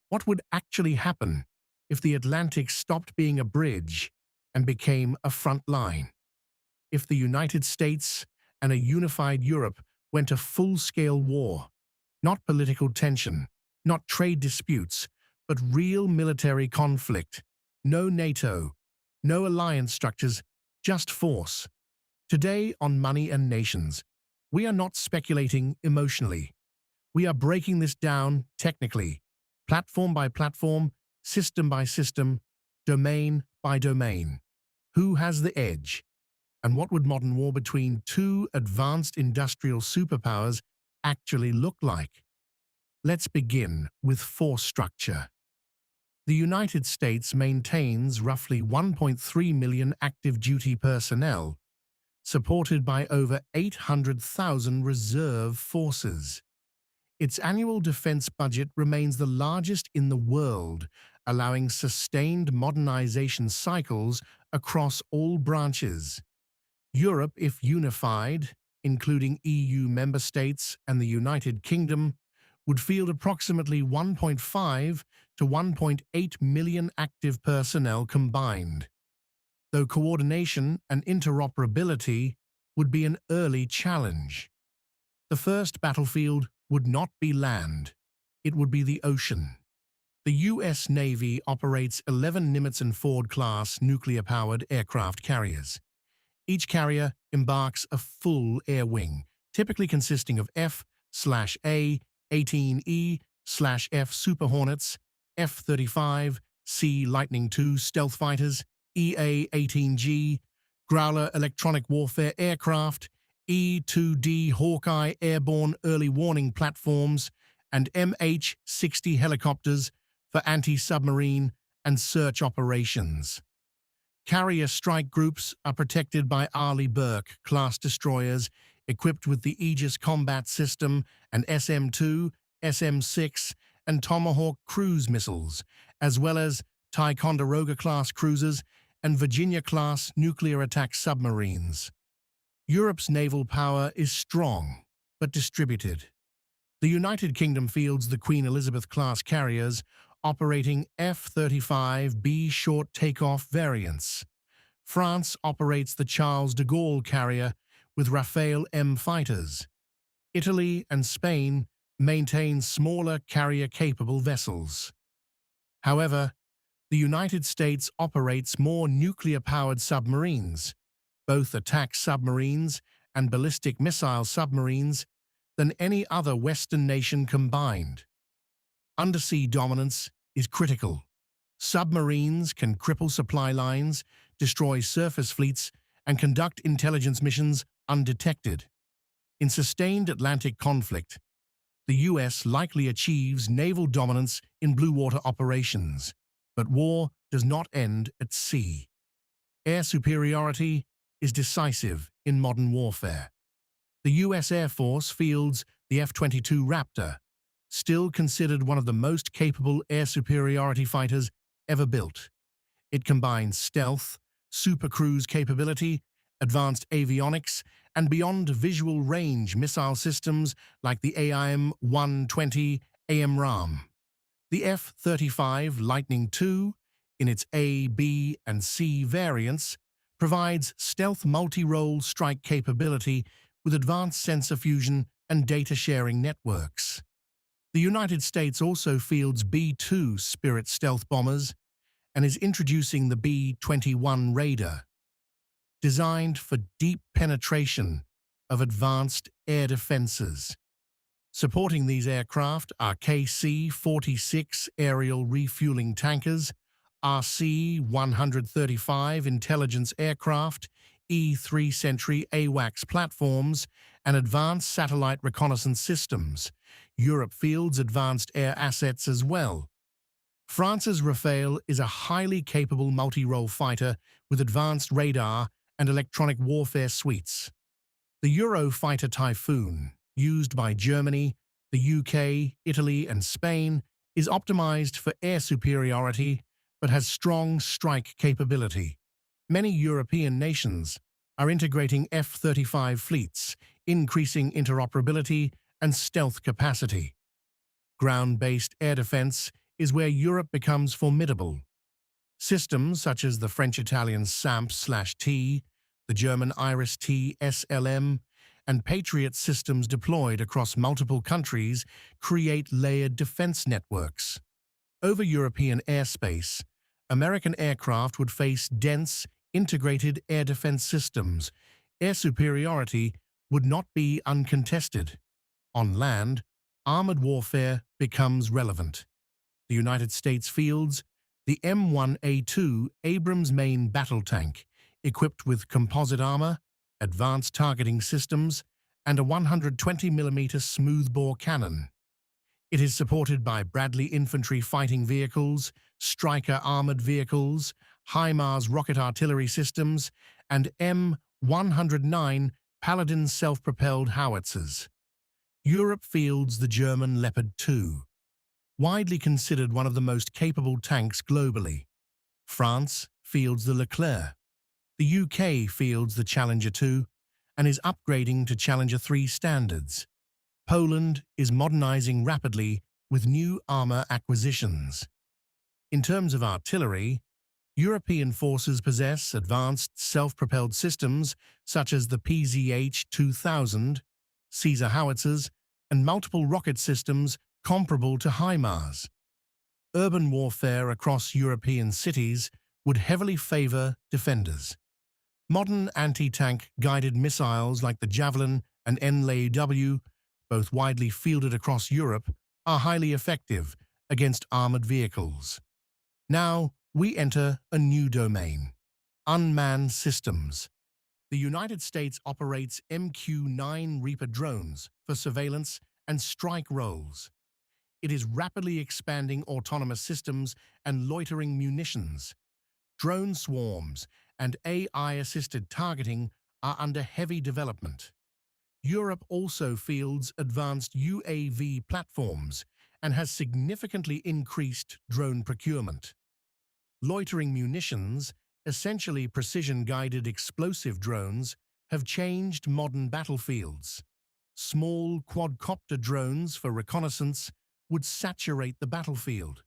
What would actually happen if the Atlantic stopped being a bridge and became a front line? If the United States and a unified Europe went to full-scale war, not political tension, not trade disputes, but real military conflict. No NATO, no alliance structures, just force. Today on Money and Nations, we are not speculating emotionally. We are breaking this down technically, platform by platform, system by system, domain by domain. Who has the edge? And what would modern war between two advanced industrial superpowers actually look like? Let's begin with force structure. The United States maintains roughly 1.3 million active duty personnel, supported by over 800,000 reserve forces. Its annual defense budget remains the largest in the world, allowing sustained modernization cycles across all branches. Europe, if unified, including EU member states and the United Kingdom, would field approximately 1.5 to 1.8 million active personnel combined, though coordination and interoperability would be an early challenge. The first battlefield would not be land, it would be the ocean. The U.S. Navy operates 11 Nimitz and Ford-class nuclear-powered aircraft carriers. Each carrier embarks a full air wing, typically consisting of F/A 18E/F Super Hornets, F-35, C Lightning II stealth fighters, EA-18G, Growler electronic warfare aircraft, E-2D Hawkeye airborne early warning platforms, and MH-60 helicopters for anti-submarine and search operations. Carrier strike groups are protected by Arleigh Burke-class destroyers equipped with the Aegis Combat System and SM-2, SM-6, and Tomahawk cruise missiles, as well as Ticonderoga-class cruisers and Virginia-class nuclear attack submarines. Europe's naval power is strong, but distributed. The United Kingdom fields the Queen Elizabeth-class carriers, operating F-35B short takeoff variants. France operates the Charles de Gaulle carrier with Rafale M fighters. Italy and Spain maintain smaller carrier-capable vessels. However, the United States operates more nuclear-powered submarines, both attack submarines and ballistic missile submarines, than any other Western nation combined. Undersea dominance is critical. Submarines can cripple supply lines, destroy surface fleets, and conduct intelligence missions undetected. In sustained Atlantic conflict, the U.S. likely achieves naval dominance in blue water operations, but war does not end at sea. Air superiority is decisive in modern warfare. The U.S. Air Force fields the F-22 Raptor, still considered one of the most capable air superiority fighters ever built. It combines stealth, supercruise capability, advanced avionics, and beyond visual range missile systems like the AIM-120 AMRAAM. The F-35 Lightning II, in its A, B, and C variants, provides stealth multi-role strike capability with advanced sensor fusion and data-sharing networks. The United States also fields B-2 Spirit stealth bombers and is introducing the B-21 Raider, designed for deep penetration of advanced air defenses. Supporting these aircraft are KC-46 aerial refueling tankers, RC-135 intelligence aircraft, E-3 Sentry AWACS platforms, and advanced satellite reconnaissance systems. Europe fields advanced air assets as well. France's Rafale is a highly capable multi-role fighter with advanced radar and electronic warfare suites. The Eurofighter Typhoon, used by Germany, the UK, Italy, and Spain, is optimized for air superiority but has strong strike capability. Many European nations are integrating F-35 fleets, increasing interoperability and stealth capacity. Ground-based air defense is where Europe becomes formidable. Systems such as the French-Italian SAMP/T, the German IRIS-T SLM, and Patriot systems deployed across multiple countries create layered defense networks. Over European airspace, American aircraft would face dense, integrated air defense systems. Air superiority would not be uncontested. On land, armored warfare becomes relevant. The United States fields the M1A2 Abrams main battle tank, equipped with composite armor, advanced targeting systems, and a 120mm smoothbore cannon. It is supported by Bradley infantry fighting vehicles, Stryker armored vehicles, HIMARS rocket artillery systems, and M109 Paladin self-propelled howitzers. Europe fields the German Leopard 2, widely considered one of the most capable tanks globally. France fields the Leclerc. The UK fields the Challenger 2 and is upgrading to Challenger 3 standards. Poland is modernizing rapidly with new armor acquisitions. In terms of artillery, European forces possess advanced self-propelled systems such as the PZH-2000, Caesar howitzers, and multiple rocket systems comparable to HIMARS. Urban warfare across European cities would heavily favor defenders. Modern anti-tank guided missiles like the Javelin and NLAW, both widely fielded across Europe, are highly effective against armored vehicles. Now, we enter a new domain: unmanned systems. The United States operates MQ-9 Reaper drones for surveillance and strike roles. It is rapidly expanding autonomous systems and loitering munitions. Drone swarms and AI-assisted targeting are under heavy development. Europe also fields advanced UAV platforms and has significantly increased drone procurement. Loitering munitions, essentially precision-guided explosive drones, have changed modern battlefields. Small quadcopter drones for reconnaissance would saturate the battlefield.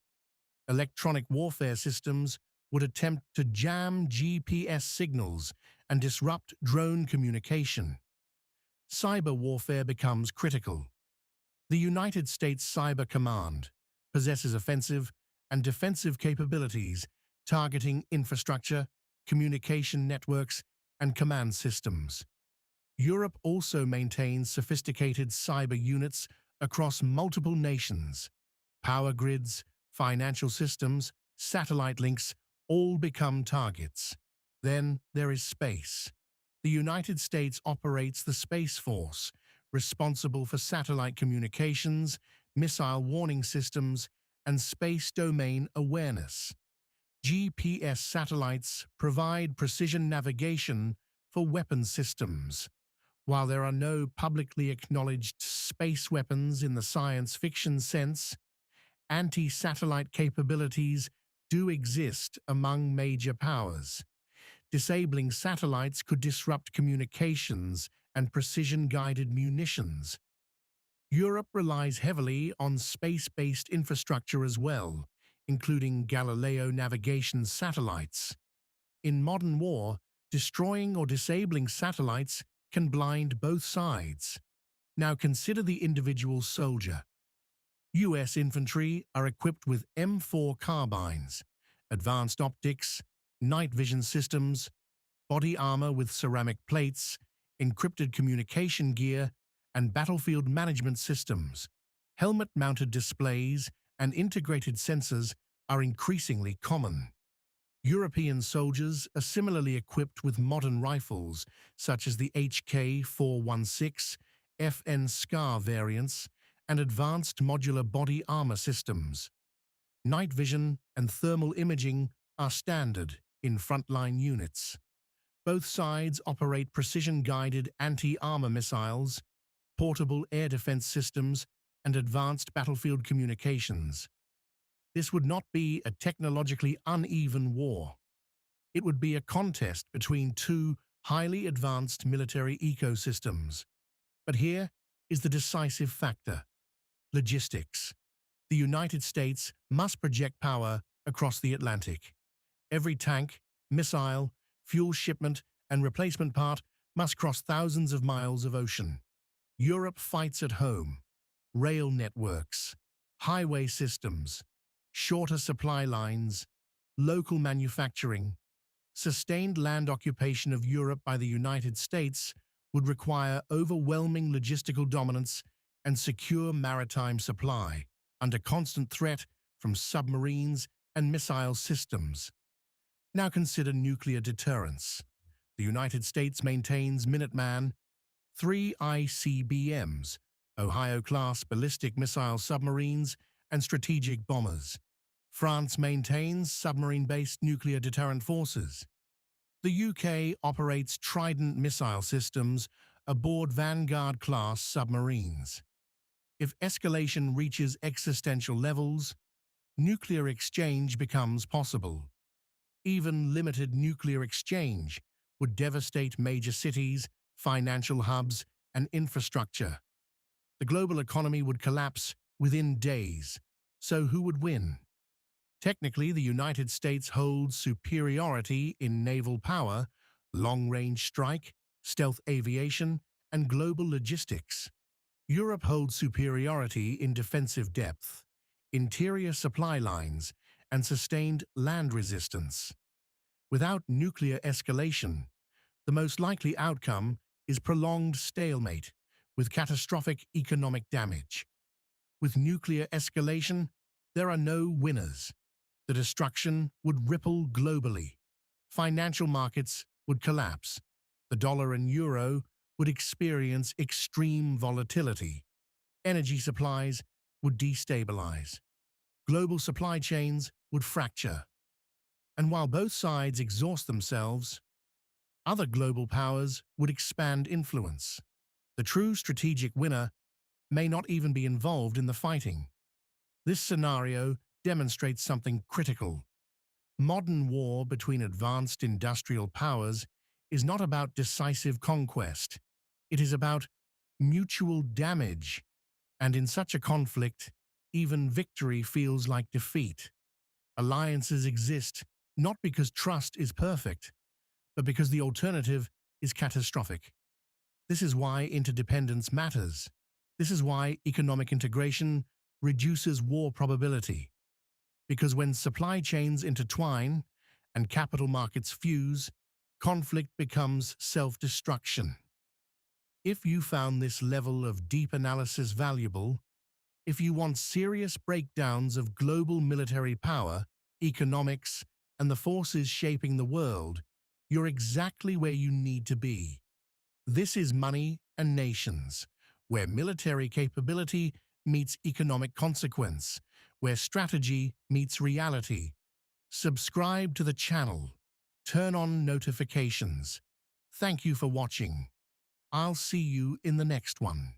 Electronic warfare systems would attempt to jam GPS signals and disrupt drone communication. Cyber warfare becomes critical. The United States Cyber Command possesses offensive and defensive capabilities targeting infrastructure, communication networks, and command systems. Europe also maintains sophisticated cyber units across multiple nations. Power grids, financial systems, satellite links all become targets. Then there is space. The United States operates the Space Force, responsible for satellite communications, missile warning systems, and space domain awareness. GPS satellites provide precision navigation for weapons systems. While there are no publicly acknowledged space weapons in the science fiction sense, anti-satellite capabilities do exist among major powers. Disabling satellites could disrupt communications and precision-guided munitions. Europe relies heavily on space-based infrastructure as well, including Galileo navigation satellites. In modern war, destroying or disabling satellites can blind both sides. Now consider the individual soldier. U.S. infantry are equipped with M4 carbines, advanced optics, night vision systems, body armor with ceramic plates, encrypted communication gear, and battlefield management systems. Helmet-mounted displays and integrated sensors are increasingly common. European soldiers are similarly equipped with modern rifles, such as the HK-416, FN SCAR variants, and advanced modular body armor systems. Night vision and thermal imaging are standard in frontline units. Both sides operate precision-guided anti-armor missiles, portable air defense systems, and advanced battlefield communications. This would not be a technologically uneven war. It would be a contest between two highly advanced military ecosystems. But here is the decisive factor: logistics. The United States must project power across the Atlantic. Every tank, missile, fuel shipment, and replacement part must cross thousands of miles of ocean. Europe fights at home. Rail networks, highway systems, shorter supply lines, local manufacturing. Sustained land occupation of Europe by the United States would require overwhelming logistical dominance and secure maritime supply, under constant threat from submarines and missile systems. Now consider nuclear deterrence. The United States maintains Minuteman, 3 ICBMs, Ohio-class ballistic missile submarines, and strategic bombers. France maintains submarine-based nuclear deterrent forces. The UK operates Trident missile systems aboard Vanguard-class submarines. If escalation reaches existential levels, nuclear exchange becomes possible. Even limited nuclear exchange would devastate major cities, financial hubs, and infrastructure. The global economy would collapse within days. So who would win? Technically, the United States holds superiority in naval power, long-range strike, stealth aviation, and global logistics. Europe holds superiority in defensive depth, interior supply lines, and sustained land resistance. Without nuclear escalation, the most likely outcome is prolonged stalemate with catastrophic economic damage. With nuclear escalation, there are no winners. The destruction would ripple globally. Financial markets would collapse. The dollar and euro would experience extreme volatility. Energy supplies would destabilize. Global supply chains would fracture. And while both sides exhaust themselves, other global powers would expand influence. The true strategic winner may not even be involved in the fighting. This scenario demonstrates something critical. Modern war between advanced industrial powers is not about decisive conquest. It is about mutual damage. And in such a conflict, even victory feels like defeat. Alliances exist not because trust is perfect, but because the alternative is catastrophic. This is why interdependence matters. This is why economic integration reduces war probability. Because when supply chains intertwine and capital markets fuse, conflict becomes self-destruction. If you found this level of deep analysis valuable, if you want serious breakdowns of global military power, economics, and the forces shaping the world, you're exactly where you need to be. This is Money and Nations, where military capability meets economic consequence, where strategy meets reality. Subscribe to the channel. Turn on notifications. Thank you for watching. I'll see you in the next one.